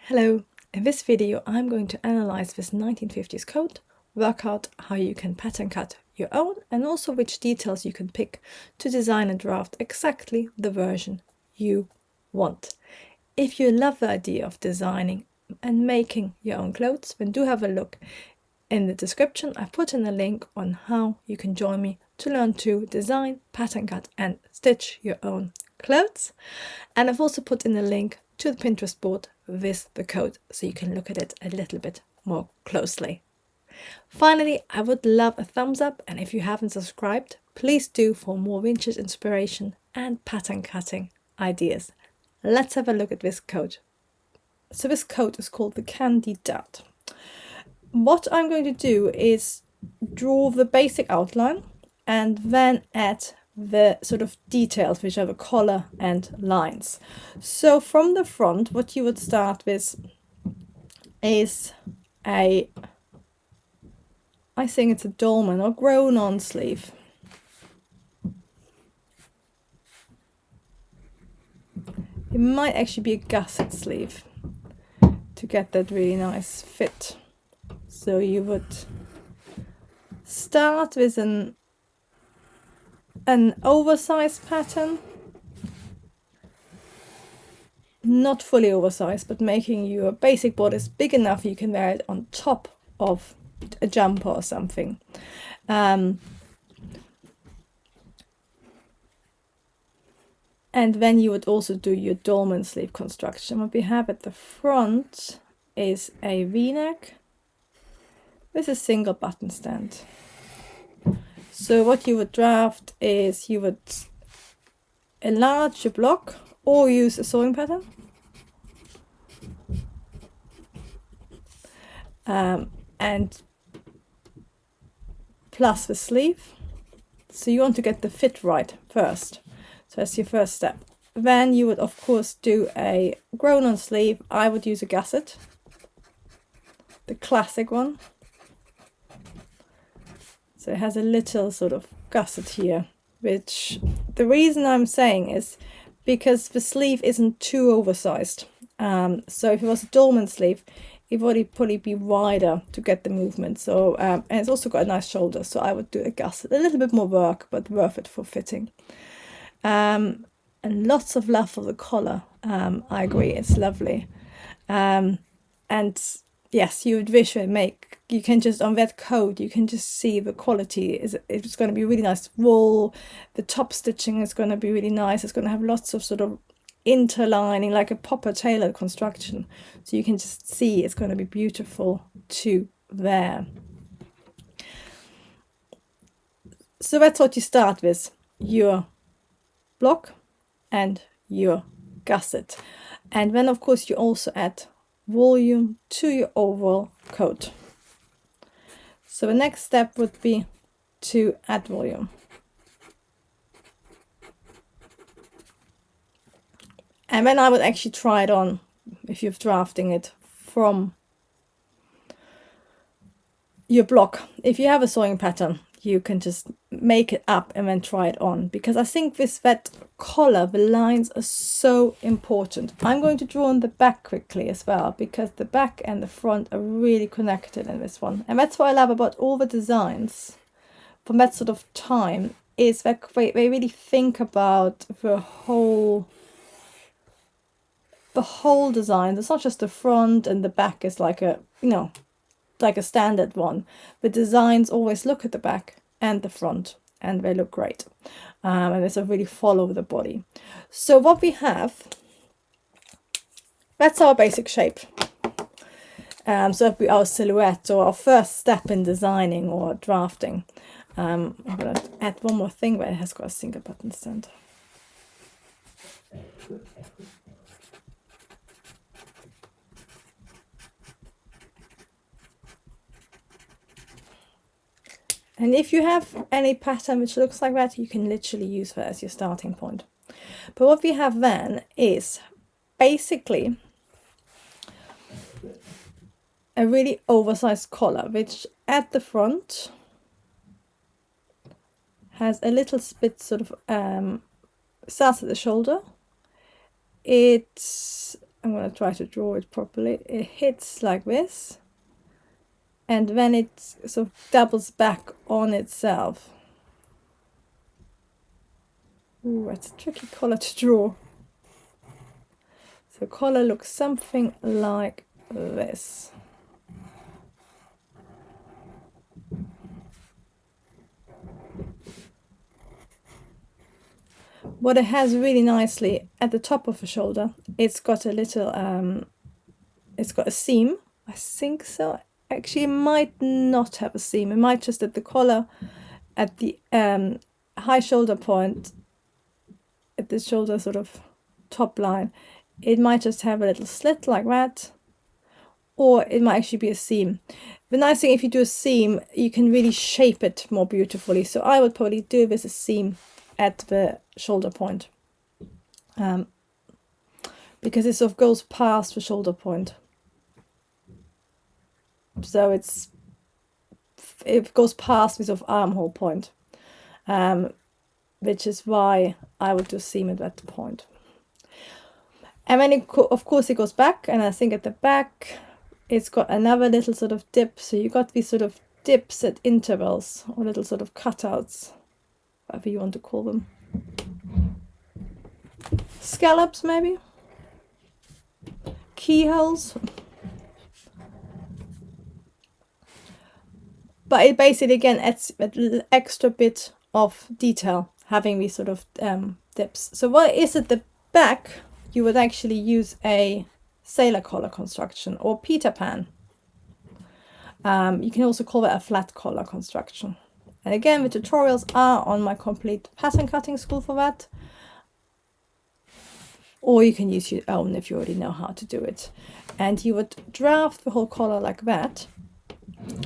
Hello, in this video I'm going to analyze this 1950s coat, work out how you can pattern cut your own and also which details you can pick to design and draft exactly the version you want. If you love the idea of designing and making your own clothes, then do have a look in the description. I've put in a link on how you can join me to learn to design, pattern cut and stitch your own clothes. And I've also put in a link to the Pinterest board with the code so you can look at it a little bit more closely. Finally, I would love a thumbs up, and if you haven't subscribed, please do for more vintage inspiration and pattern cutting ideas. Let's have a look at this coat. So this coat is called the Candy Dad. What I'm going to do is draw the basic outline and then add the sort of details, which are the collar and lines. So from the front, what you would start with is I think it's a dolman or grown on sleeve. It might actually be a gusset sleeve to get that really nice fit. So you would start with an oversized pattern, not fully oversized, but making your basic bodice big enough you can wear it on top of a jumper or something. And then you would also do your dolman sleeve construction. What we have at the front is a V-neck with a single button stand. So what you would draft is you would enlarge your block or use a sewing pattern. And plus the sleeve. So you want to get the fit right first. So that's your first step. Then you would of course do a grown on sleeve. I would use a gusset, the classic one. So it has a little sort of gusset here, which the reason I'm saying is because the sleeve isn't too oversized. So if it was a dolman sleeve, it would probably be wider to get the movement. So and it's also got a nice shoulder. So I would do a gusset, a little bit more work, but worth it for fitting. And lots of love for the collar. I agree, it's lovely. And yes, you would visually you can just, on that coat, you can just see the quality. It's going to be really nice wool. The top stitching is going to be really nice. It's going to have lots of sort of interlining, like a Popper Taylor construction. So you can just see it's going to be beautiful to wear. So that's what you start with, your block and your gusset. And then of course you also add volume to your overall coat. So the next step would be to add volume. And then I would actually try it on if you're drafting it from your block. If you have a sewing pattern, you can just make it up and then try it on, because I think with that collar the lines are so important. I'm going to draw on the back quickly as well, because the back and the front are really connected in this one, and that's what I love about all the designs from that sort of time, is that they really think about the whole design. It's not just the front and the back is like a, you know, like a standard one. The designs always look at the back and the front and they look great, and they sort of really follow the body. So what we have, that's our basic shape. So that'd be our silhouette, or our first step in designing or drafting. I'm going to add one more thing, but it has got a single button stand. And if you have any pattern which looks like that, you can literally use that as your starting point. But what we have then is basically a really oversized collar, which at the front has a little split sort of starts at the shoulder. It's I'm going to try to draw it properly. It hits like this, and then it sort of doubles back on itself. Ooh, that's a tricky color to draw. So color looks something like this. What it has really nicely at the top of the shoulder, it's got a little, it's got a seam. I think so. Actually, it might not have a seam. It might just at the collar, at the high shoulder point, at the shoulder sort of top line, it might just have a little slit like that, or it might actually be a seam. The nice thing, if you do a seam, you can really shape it more beautifully. So I would probably do this a seam at the shoulder point, because it sort of goes past the shoulder point. So it goes past the sort of armhole point, which is why I would do seam at that point. And then of course it goes back, and I think at the back it's got another little sort of dip. So you got these sort of dips at intervals, or little sort of cutouts, whatever you want to call them. Scallops maybe? Keyholes? But it basically again adds a little extra bit of detail, having these sort of dips. So what is at the back, you would actually use a sailor collar construction or Peter Pan. You can also call that a flat collar construction. And again, the tutorials are on my complete pattern cutting school for that. Or you can use your own if you already know how to do it. And you would draft the whole collar like that.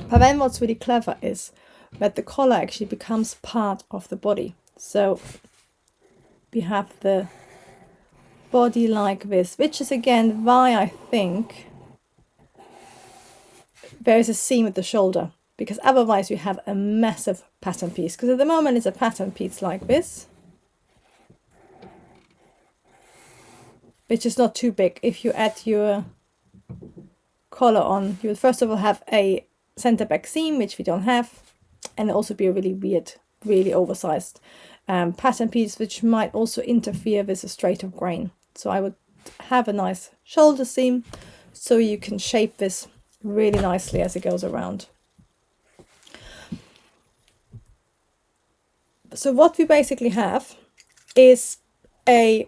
But then what's really clever is that the collar actually becomes part of the body. So we have the body like this, which is again why I think there is a seam at the shoulder, because otherwise you have a massive pattern piece. Because at the moment it's a pattern piece like this, which is not too big. If you add your collar on, you would first of all have a center back seam, which we don't have, and also be a really weird, really oversized pattern piece, which might also interfere with a straight of grain. So I would have a nice shoulder seam so you can shape this really nicely as it goes around. So what we basically have is a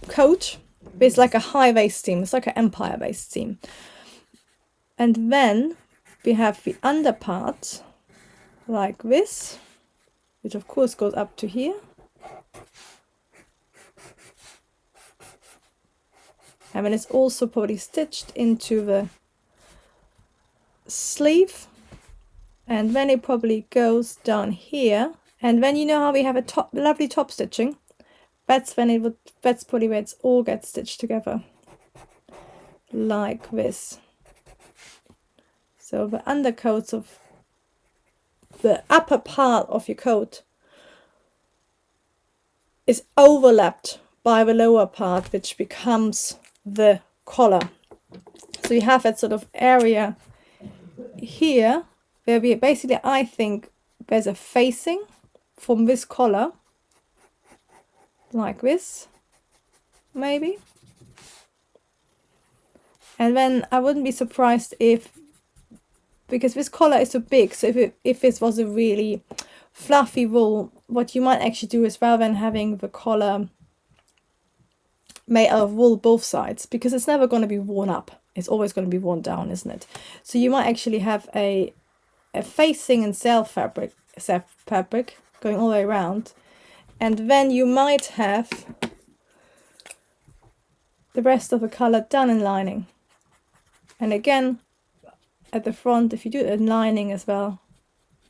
coat with like a high waist seam. It's like an empire waist seam. And then we have the underpart like this, which of course goes up to here. And then it's also probably stitched into the sleeve. And then it probably goes down here. And then you know how we have a lovely top stitching? That's probably where it's all gets stitched together. Like this. So the undercoats of the upper part of your coat is overlapped by the lower part, which becomes the collar. So you have that sort of area here where we basically, I think there's a facing from this collar like this, maybe. And then I wouldn't be surprised if, because this collar is so big, so if this was a really fluffy wool, what you might actually do is, rather than having the collar made out of wool both sides, because it's never going to be worn up, it's always going to be worn down, isn't it? So you might actually have a facing and self fabric going all the way around, and then you might have the rest of the color done in lining. And again, at the front, if you do it in lining as well,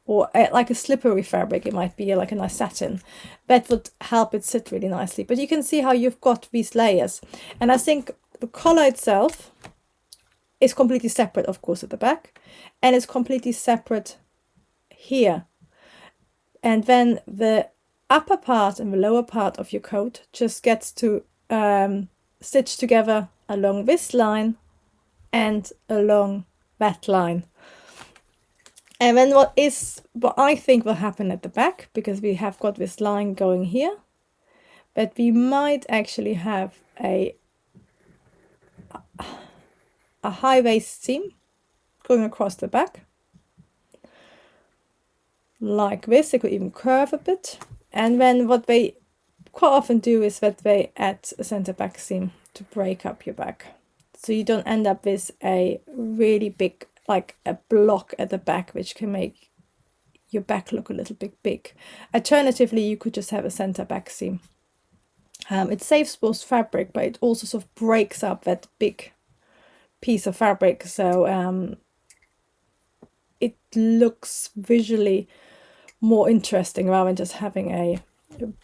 or like a slippery fabric, it might be like a nice satin, that would help it sit really nicely. But you can see how you've got these layers. And I think the collar itself is completely separate, of course, at the back, and it's completely separate here. And then the upper part and the lower part of your coat just gets to stitch together along this line and along that line. And then what I think will happen at the back, because we have got this line going here, but we might actually have a high waist seam going across the back like this. They could even curve a bit, and then what they quite often do is that they add a center back seam to break up your back, so you don't end up with a really big, like a block at the back, which can make your back look a little bit big. Alternatively, you could just have a center back seam. It saves both fabric, but it also sort of breaks up that big piece of fabric, so it looks visually more interesting rather than just having a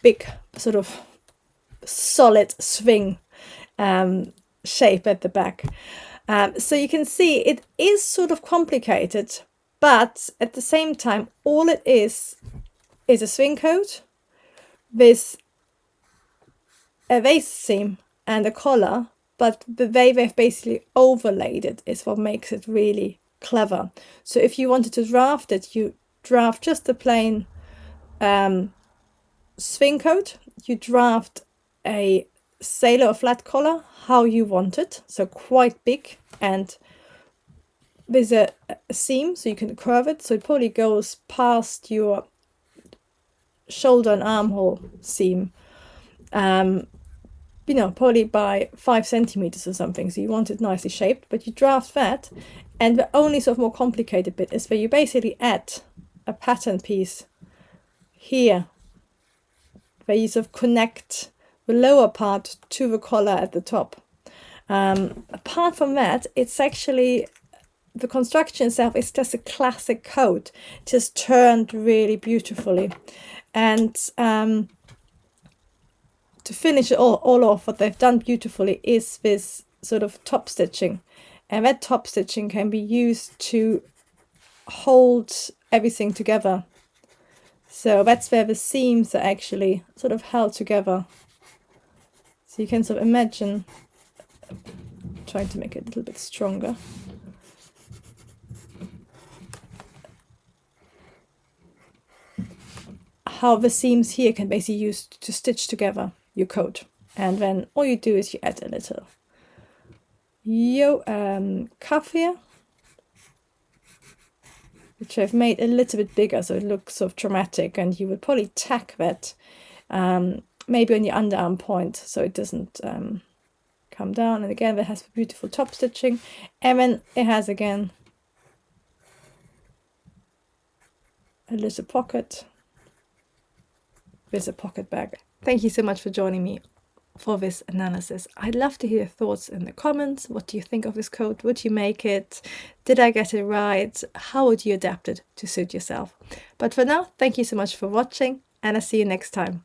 big sort of solid swing shape at the back. So you can see it is sort of complicated, but at the same time, all it is a swing coat with a waist seam and a collar, but the way they've basically overlaid it is what makes it really clever. So if you wanted to draft it, you draft just the plain swing coat, you draft a sailor or flat collar how you want it, so quite big and with a seam so you can curve it, so it probably goes past your shoulder and armhole seam, you know, probably by 5 centimeters or something, so you want it nicely shaped, but you draft that. And the only sort of more complicated bit is where you basically add a pattern piece here, where you sort of connect the lower part to the collar at the top. Apart from that, it's actually, the construction itself is just a classic coat, just turned really beautifully. And to finish it all off, what they've done beautifully is this sort of top stitching, and that top stitching can be used to hold everything together. So that's where the seams are actually sort of held together. So you can sort of imagine, trying to make it a little bit stronger. How the seams here can basically be used to stitch together your coat. And then all you do is you add a little cuff here, which I've made a little bit bigger so it looks sort of dramatic, and you would probably tack that maybe on your underarm point so it doesn't come down. And again, that has beautiful top stitching, and then it has again a little pocket with a pocket bag. Thank you so much for joining me for this analysis. I'd love to hear your thoughts in the comments. What do you think of this coat? Would you make it? Did I get it right? How would you adapt it to suit yourself? But for now, thank you so much for watching, and I'll see you next time.